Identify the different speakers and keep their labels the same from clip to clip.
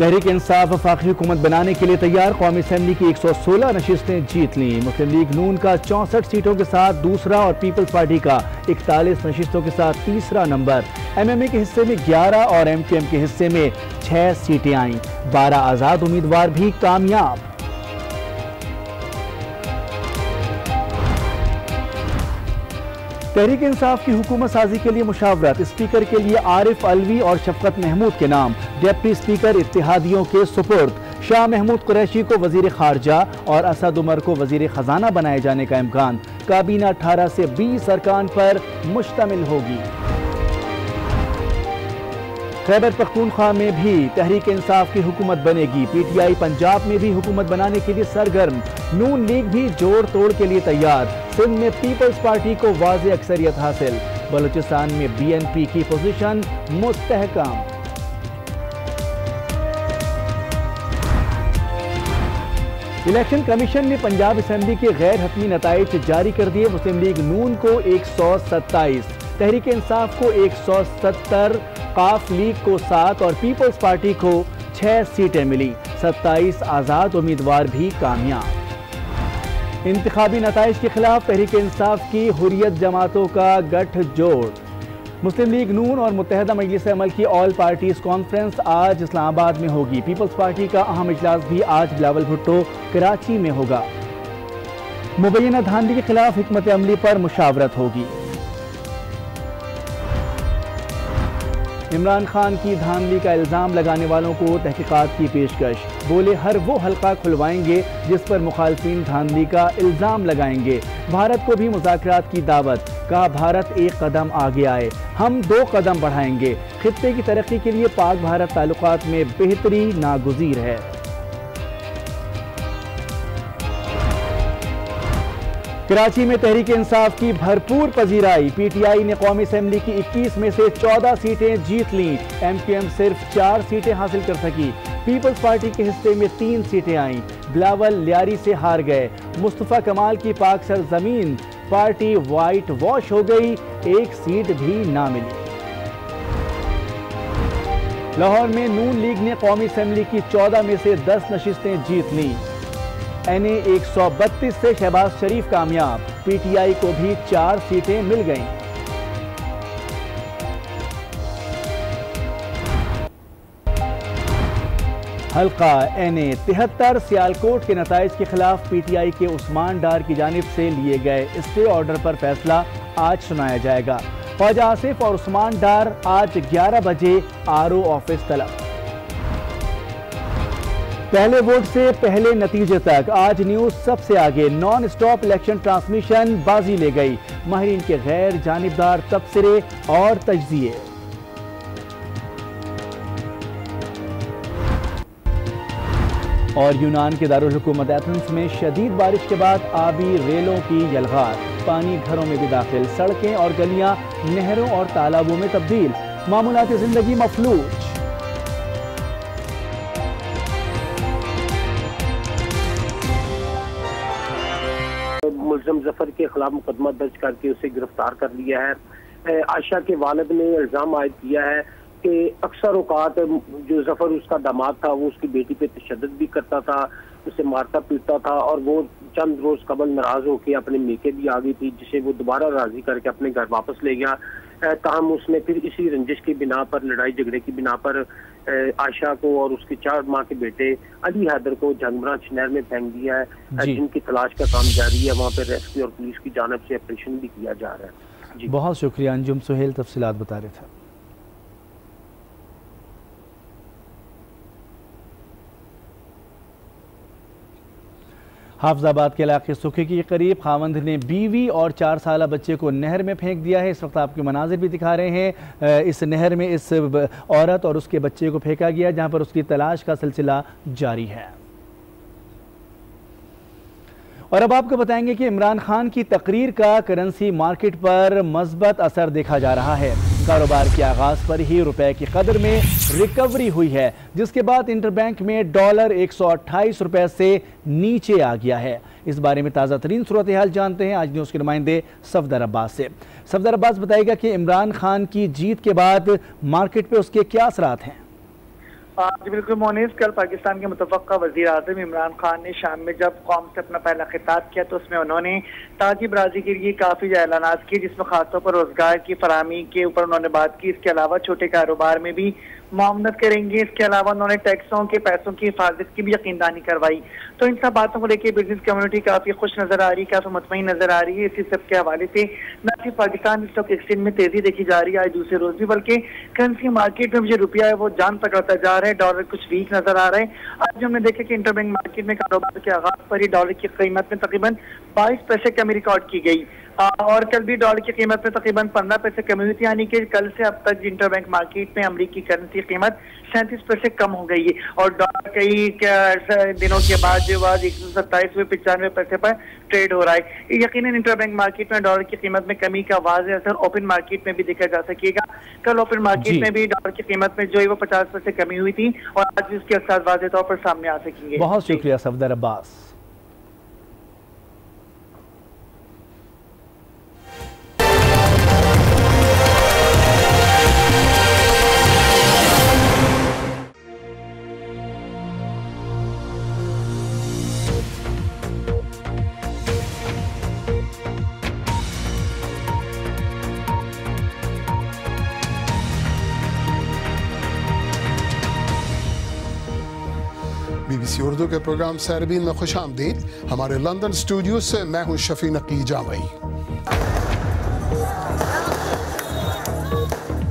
Speaker 1: तहरीक इंसाफ वफाकी हुकूमत बनाने के लिए तैयार। कौमी असम्बली की 116 नशिस्तें जीत लीं। मुस्लिम लीग नून का 64 सीटों के साथ दूसरा और पीपल्स पार्टी का 41 नशिस्तों के साथ तीसरा नंबर। MMA के हिस्से में 11 और MQM के हिस्से में 6 सीटें आईं। 12 आज़ाद उम्मीदवार भी कामयाब। तहरीक इंसाफ की हुकूमत साजी के लिए मुशावरत। स्पीकर के लिए आरिफ अलवी और शफकत महमूद के नाम। डिप्टी स्पीकर इत्तेहादियों के सुपुर्द। शाह महमूद कुरैशी को वजीर खारजा और असद उमर को वजीर खजाना बनाए जाने का इम्कान। काबीना 18 से 20 अरकान पर मुश्तमिल होगी। खैबर पख्तूनख्वा में भी तहरीक इंसाफ की हुकूमत बनेगी। PTI पंजाब में भी हुकूमत बनाने के लिए सरगर्म। नून लीग भी जोड़ तोड़ के लिए तैयार। सिंध में पीपल्स पार्टी को वाज़ेह अक्सरियत हासिल। बलूचिस्तान में BNP की पोजीशन मुस्तहकम। इलेक्शन कमीशन ने पंजाब असम्बली के गैर हतमी नताइज जारी कर दिए। मुस्लिम लीग नून को 127, तहरीक इंसाफ को 170, काफ लीग को 7 और पीपल्स पार्टी को 6 सीटें मिली। 27 आज़ाद उम्मीदवार भी कामयाब। इंतखाबी नताइज के खिलाफ तहरीक इंसाफ की हुर्रियत जमातों का गठजोड़। मुस्लिम लीग नून और मुत्तहदा मजलिस अमल की ऑल पार्टीज कॉन्फ्रेंस आज इस्लामाबाद में होगी। पीपल्स पार्टी का अहम इजलास भी आज बिलावल भुट्टो कराची में होगा। मुबैना धांधली के खिलाफ हिकमत अमली पर मुशावरत होगी। इमरान खान की धांधली का इल्ज़ाम लगाने वालों को तहकीकात की पेशकश। बोले हर वो हल्का खुलवाएंगे जिस पर मुखालफिन धांधली का इल्ज़ाम लगाएंगे। भारत को भी मुज़ाकरात की दावत। कहा भारत एक कदम आगे आए, हम 2 कदम बढ़ाएंगे। खित्ते की तरक्की के लिए पाक भारत ताल्लुकात में बेहतरी नागुज़ीर है। कराची में तहरीक इंसाफ की भरपूर पजीराई। PTI ने कौमी असम्बली की 21 में से 14 सीटें जीत लीं। MQM सिर्फ 4 सीटें हासिल कर सकी। पीपल्स पार्टी के हिस्से में 3 सीटें आईं। बिलावल लियारी से हार गए। मुस्तफा कमाल की पाक सरजमीन पार्टी वाइट वॉश हो गई। 1 सीट भी ना मिली। लाहौर में नून लीग ने कौमी असम्बली की 14 में से 10 नशिस्तें जीत लीं। NA 132 से शहबाज शरीफ कामयाब। PTI को भी 4 सीटें मिल गईं। हल्का NA 73 सियालकोट के नताइज के खिलाफ PTI के उस्मान डार की जानिब से लिए गए स्टे ऑर्डर पर फैसला आज सुनाया जाएगा। ख्वाजा आसिफ और उस्मान डार आज 11 बजे RO ऑफिस तलब। पहले वोट से पहले नतीजे तक आज न्यूज सबसे आगे। नॉन स्टॉप इलेक्शन ट्रांसमिशन बाजी ले गई। माहिरीन के गैर जानिबदार तबसरे और तज्जिए। और यूनान के दारुल हुकूमत एथेंस में शदीद बारिश के बाद आबी रेलों की यलगार। पानी घरों में भी दाखिल। सड़कें और गलियां नहरों और तालाबों में तब्दील। मामूलाती जिंदगी मफलूज।
Speaker 2: मुल्ज़म जफर के खिलाफ मुकदमा दर्ज करके उसे गिरफ्तार कर लिया है। आयशा के वालिद ने इल्ज़ाम आयद किया है कि अक्सर औकात जो जफर उसका दामाद था वो उसकी बेटी पे तशद्दुद भी करता था, उसे मारता पीटता था और वो चंद रोज कबल नाराज होकर अपने मेके भी आ गई थी, जिसे वो दोबारा राजी करके अपने घर वापस ले गया। ताहम उसने फिर इसी रंजिश की बिना पर, लड़ाई झगड़े की बिना पर आयशा को और उसके 4 माह के बेटे अली हैदर को झंगमरा नहर में फेंक दिया है, जिनकी तलाश का काम जारी है। वहाँ पर रेस्क्यू और पुलिस की जानिब से ऑपरेशन भी किया जा रहा है। जी
Speaker 1: बहुत शुक्रिया अंजुम सुहेल तफसीलात बता रहे थे। हाफजाबाद के इलाके सुखे के करीब खावंद ने बीवी और 4 साला बच्चे को नहर में फेंक दिया है। इस वक्त आपके मनाजिर भी दिखा रहे हैं। इस नहर में इस औरत और उसके बच्चे को फेंका गया, जहां पर उसकी तलाश का सिलसिला जारी है। और अब आपको बताएंगे कि इमरान खान की तकरीर का करेंसी मार्केट पर मस्बत असर देखा जा रहा है। कारोबार के आगाज पर ही रुपए की कदर में रिकवरी हुई है, जिसके बाद इंटरबैंक में डॉलर 128 रुपए से नीचे आ गया है। इस बारे में ताज़ा तरीन सूरत हाल जानते हैं आज न्यूज़ के नुमाइंदे सफदर अब्बास से। सफदर अब्बास बताएगा कि इमरान खान की जीत के बाद मार्केट पे उसके क्या असरात हैं।
Speaker 3: जी बिल्कुल मोनीस, कल पाकिस्तान के मुतवक्का वज़ीर आज़म इमरान खान ने शाम में जब कौम से अपना पहला खिताब किया तो उसमें उन्होंने ताजी बराजी के लिए काफ़ी ऐलानात किए, जिसमें खासतौर पर रोजगार की फराहमी के ऊपर उन्होंने बात की। इसके अलावा छोटे कारोबार में भी मामनत करेंगे। इसके अलावा उन्होंने टैक्सों के पैसों की हिफाजत की भी यकीनदानी करवाई। तो इन सब बातों को लेकर बिजनेस कम्युनिटी काफ़ी खुश नजर आ रही है, काफ़ी मुतमईन नजर आ रही है। इसी सब के हवाले से न सिर्फ पाकिस्तान स्टॉक एक्सचेंज में तेजी देखी जा रही है आज दूसरे रोज भी, बल्कि करेंसी मार्केट में जो रुपया है वो जान पकड़ता जा रहा है। डॉलर कुछ वीक नजर आ रहा है। आज हमने देखा कि इंटरबैंक मार्केट में कारोबार के आगाज पर ही डॉलर की कीमत में तकरीबन 22 पैसे कमी रिकॉर्ड की गई और कल भी डॉलर की कीमत में तकरीबन 15 पैसे कमी हुई थी, यानी कि कल से अब तक इंटरबैंक मार्केट में अमरीकी करेंसी कीमत 37 पैसे कम हो गई है और डॉलर कई दिनों के बाद जो आज 127-95 पैसे पर ट्रेड हो रहा है। यकीनन इंटरबैंक मार्केट में डॉलर की कीमत में कमी का वाज़ेह असर ओपन मार्केट में भी देखा जा सकेगा। कल ओपन मार्केट में भी डॉलर की कीमत में जो है वो 50 पैसे कमी हुई थी और आज भी उसके असर वाज़ेह तौर पर सामने आ सकेंगे।
Speaker 1: बहुत शुक्रिया सफदर अब्बास।
Speaker 4: BBC उर्दू के प्रोग्राम सैरबीन में खुश आमदीद। हमारे लंदन स्टूडियो से मैं हूं शफी नकी जामई।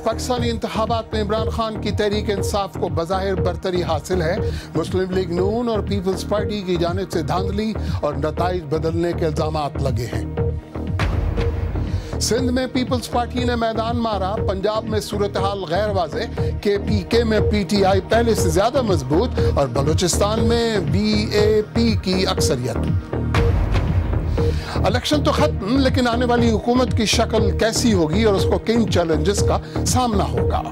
Speaker 4: पाकिस्तानी इंतखाबात में इमरान खान की तहरीक इंसाफ को बज़ाहिर बरतरी हासिल है। मुस्लिम लीग नून और पीपल्स पार्टी की जानिब से धांधली और नताइज बदलने के इल्जामात लगे हैं। सिंध में पीपल्स पार्टी ने मैदान मारा। पंजाब में सूरत हाल गैर वाज़े। KPK में PTI पहले से ज्यादा मजबूत और बलूचिस्तान में BAP की अक्सरियत। इलेक्शन तो खत्म, लेकिन आने वाली हुकूमत की शक्ल कैसी होगी और उसको किन चैलेंजेस का सामना होगा।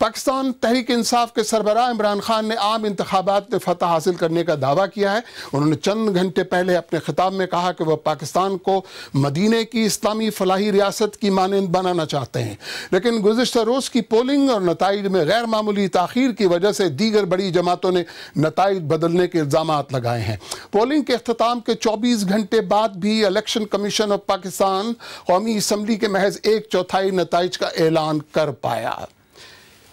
Speaker 4: पाकिस्तान तहरीक इंसाफ के सरबराह इमरान खान ने आम इंतखाबात में फतह हासिल करने का दावा किया है। उन्होंने चंद घंटे पहले अपने खिताब में कहा कि वह पाकिस्तान को मदीने की इस्लामी फलाही रियासत की मानंद बनाना चाहते हैं, लेकिन गुज़िश्ता रोज़ की पोलिंग और नताइज में गैर मामूली ताख़ीर की वजह से दीगर बड़ी जमातों ने नताइज बदलने के इल्ज़ामात लगाए हैं। पोलिंग के अख्ताम के 24 घंटे बाद भी इलेक्शन कमीशन ऑफ पाकिस्तान कौमी असम्बली के महज 1/4 नताइज का ऐलान कर पाया।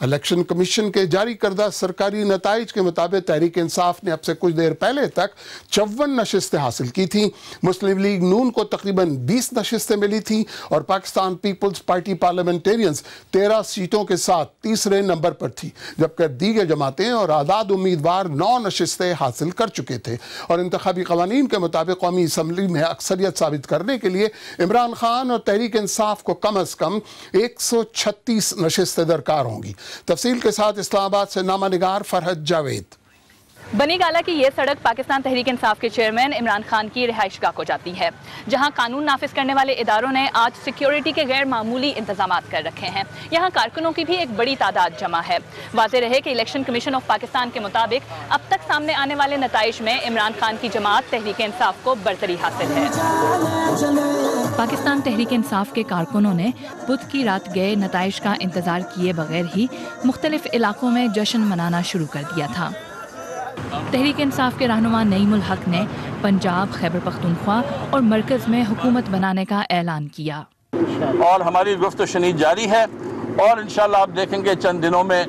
Speaker 4: इलेक्शन कमीशन के जारी करदा सरकारी नताइज के मुताबिक तहरीक इंसाफ ने अब से कुछ देर पहले तक 54 नशिस्तें हासिल की थी। मुस्लिम लीग नून को तकरीबन 20 नशिस्तें मिली थी और पाकिस्तान पीपल्स पार्टी पार्लियामेंटेरियंस 13 सीटों के साथ तीसरे नंबर पर थी, जबकि दीगर जमातें और आज़ाद उम्मीदवार 9 नशिस्तें हासिल कर चुके थे। और इंतखाबी कवानीन के मुताबिक कौमी असम्बली में अक्सरियत साबित करने के लिए इमरान खान और तहरीक इंसाफ को कम अज़ कम 136 नशिस्तें दरकार होंगी। तफसील के साथ इस्लामाबाद से नामा निगार फरहत जावेद।
Speaker 5: बनी गाला की ये सड़क पाकिस्तान तहरीक इंसाफ के चेयरमैन इमरान खान की रिहाइशगाह को जाती है, जहां कानून नाफिज करने वाले इदारों ने आज सिक्योरिटी के गैर मामूली इंतजाम कर रखे हैं। यहां कारकुनों की भी एक बड़ी तादाद जमा है। वाज़ेह रहे कि इलेक्शन कमीशन ऑफ पाकिस्तान के मुताबिक अब तक सामने आने वाले नताइज में इमरान खान की जमात तहरीक इंसाफ को बरतरी हासिल है। पाकिस्तान तहरीक इंसाफ के कारकुनों ने बुध की रात गए नताइज का इंतजार किए बगैर ही मुख्तलिफ इलाकों में जश्न मनाना शुरू कर दिया था। तहरीक इंसाफ के रहनुमा नईमुल हक ने पंजाब, खैबर पख्तूनख्वा और मरकज में हुकूमत बनाने का ऐलान किया
Speaker 6: और हमारी गुफ्त शनीद जारी है और इंशाल्लाह आप देखेंगे चंद दिनों में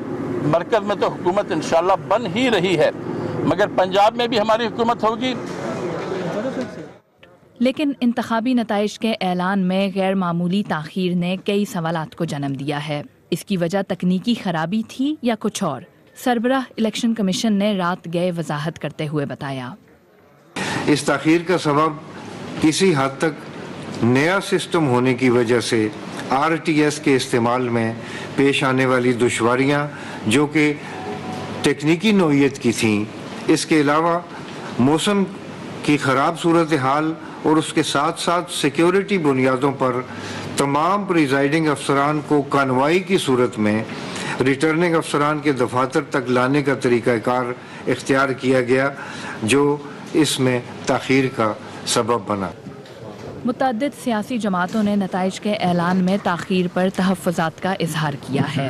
Speaker 6: मरकज में तो हुकूमत इंशाल्लाह बन ही रही है, मगर पंजाब में भी हमारी हुकूमत होगी।
Speaker 5: लेकिन इंतखाबी नताइज के ऐलान में गैर मामूली ताख़ीर ने कई सवालात को जन्म दिया है। इसकी वजह तकनीकी खराबी थी या कुछ और? सरबराह इलेक्शन कमीशन ने रात गए वजाहत करते हुए बताया,
Speaker 7: इस ताख़ीर का सबब किसी हद तक नया सिस्टम होने की वजह से RTS के इस्तेमाल में पेश आने वाली दुश्वारियां जो कि टेक्निकी नौइयत की थीं, इसके अलावा मौसम की ख़राब सूरत हाल और उसके साथ साथ सिक्योरिटी बुनियादों पर तमाम प्रिजाइडिंग अफसरान को कार्रवाई की सूरत में रिटर्निंग अफसरान के दफातर तक लाने का तरीक़ाकार इख्तियार किया गया, जो इसमें ताख़ीर का सबब बना।
Speaker 5: मुतअद्दिद सियासी जमातों ने नताइज के ऐलान में ताख़ीर पर तहफ़्फ़ुज़ात का इजहार किया है।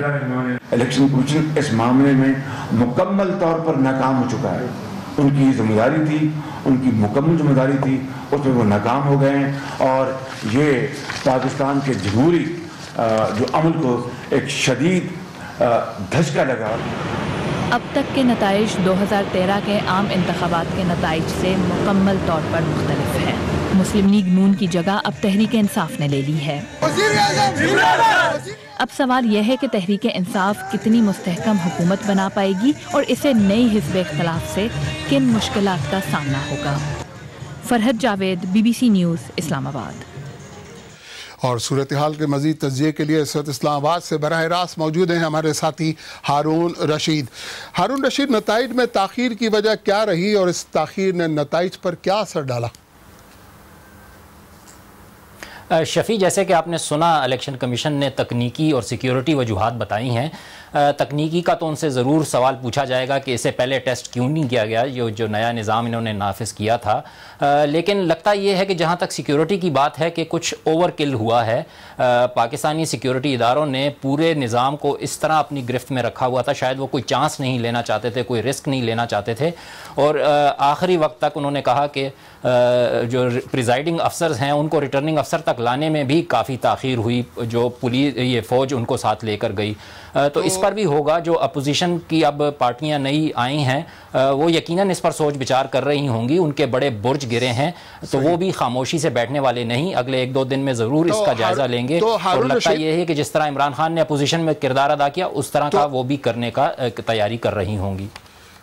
Speaker 8: इलेक्शन कमीशन इस मामले में मुकम्मल तौर पर नाकाम हो चुका है। उनकी जिम्मेदारी थी, उनकी मुकम्मल जिम्मेदारी थी, उसमें वो नाकाम हो गए हैं और ये पाकिस्तान के जमहूरी जो अमल को एक शदीद धचका लगा।
Speaker 5: अब तक के नताइज 2013 के आम इंतखाबात के नताइज से मुकम्मल तौर पर मुख्तलिफ है। मुस्लिम लीग नून की जगह अब तहरीक इंसाफ ने ले ली है। अब सवाल यह है कि तहरीक इंसाफ कितनी मुस्तहकम हुकूमत बना पाएगी और इसे नई हिज़्ब इख्तिलाफ से किन मुश्किलात का सामना होगा। Farhad Javed, BBC news, Islamabad.
Speaker 4: और सूरत हाल के मज़ीद तज्ज़िये के लिए इस वक्त इस्लामाबाद से बराह रास्त मौजूद हैं हमारे साथी हारून रशीद। हारून रशीद, नताइज में ताख़ीर की वजह क्या रही और इस ताख़ीर ने नताइज पर क्या असर डाला?
Speaker 9: शफ़ी, जैसे कि आपने सुना, इलेक्शन कमीशन ने तकनीकी और सिक्योरिटी वजूहात बताई हैं। तकनीकी का तो उनसे ज़रूर सवाल पूछा जाएगा कि इससे पहले टेस्ट क्यों नहीं किया गया, जो नया निज़ाम इन्होंने नाफिज किया था। लेकिन लगता ये है कि जहाँ तक सिक्योरिटी की बात है कि कुछ ओवर किल हुआ है। पाकिस्तानी सिक्योरिटी इदारों ने पूरे निज़ाम को इस तरह अपनी गिरफ्त में रखा हुआ था, शायद वो कोई चांस नहीं लेना चाहते थे, कोई रिस्क नहीं लेना चाहते थे। और आखिरी वक्त तक उन्होंने कहा कि जो प्रिजाइडिंग अफसर हैं उनको रिटर्निंग अफसर तक लाने में भी काफ़ी ताख़ीर हुई, जो पुलिस ये फ़ौज उनको साथ लेकर गई। तो इस पर भी होगा। जो अपोजिशन की अब पार्टियां नई आई हैं वो यकीनन इस पर सोच विचार कर रही होंगी। उनके बड़े बुर्ज गिरे हैं तो वो भी खामोशी से बैठने वाले नहीं, अगले 1-2 दिन में ज़रूर इसका जायज़ा लेंगे। और लगता यह है कि जिस तरह इमरान खान ने अपोजिशन में किरदार अदा किया, उस तरह का वो भी करने का तैयारी कर रही होंगी।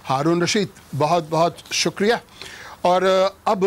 Speaker 4: हारून रशीद, बहुत बहुत शुक्रिया। और अब